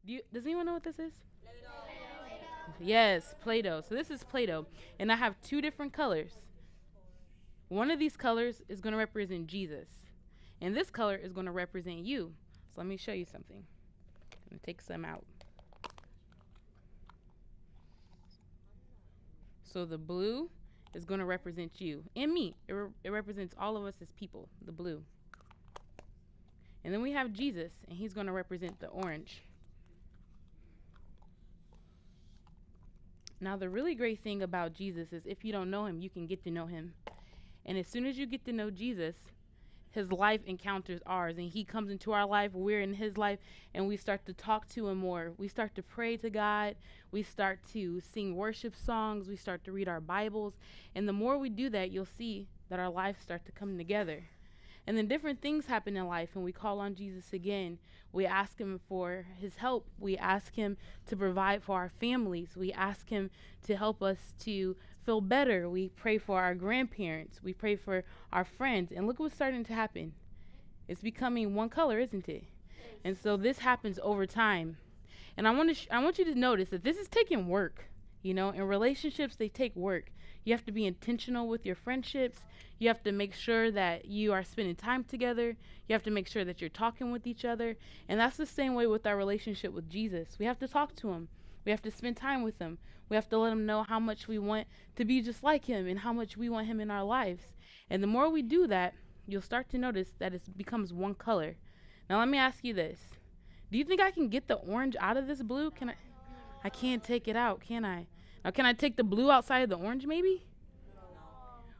Does anyone know what this is? Yes, Play-Doh. So this is Play-Doh, and I have two different colors. One of these colors is going to represent Jesus, and this color is going to represent you. So let me show you something. I'm going to take some out. So the blue is going to represent you and me. It represents all of us as people, the blue. And then we have Jesus, and he's going to represent the orange. Now, the really great thing about Jesus is if you don't know him, you can get to know him. And as soon as you get to know Jesus, his life encounters ours, and he comes into our life, we're in his life, and we start to talk to him more. We start to pray to God. We start to sing worship songs. We start to read our Bibles. And the more we do that, you'll see that our lives start to come together. And then different things happen in life, and we call on Jesus again. We ask him for his help. We ask him to provide for our families. We ask him to help us to feel better. We pray for our grandparents. We pray for our friends. And look what's starting to happen. It's becoming one color, isn't it? And so this happens over time. And I want you to notice that this is taking work. You know, in relationships, they take work. You have to be intentional with your friendships. You have to make sure that you are spending time together. You have to make sure that you're talking with each other. And that's the same way with our relationship with Jesus. We have to talk to him. We have to spend time with him. We have to let him know how much we want to be just like him and how much we want him in our lives. And the more we do that, you'll start to notice that it becomes one color. Now let me ask you this. Do you think I can get the orange out of this blue? Can I? I can't take it out, can I? Now, can I take the blue outside of the orange, maybe?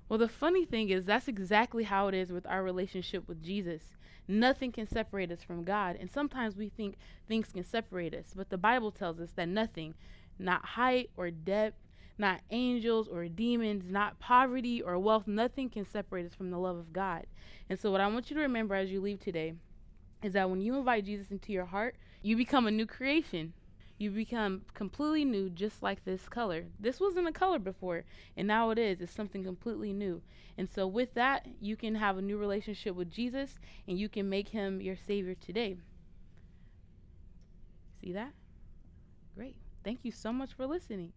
Well, the funny thing is that's exactly how it is with our relationship with Jesus. Nothing can separate us from God. And sometimes we think things can separate us. But the Bible tells us that nothing, not height or depth, not angels or demons, not poverty or wealth, nothing can separate us from the love of God. And so what I want you to remember as you leave today is that when you invite Jesus into your heart, you become a new creation. You become completely new, just like this color. This wasn't a color before, and now it is. It's something completely new. And so with that, you can have a new relationship with Jesus, and you can make him your Savior today. See that? Great. Thank you so much for listening.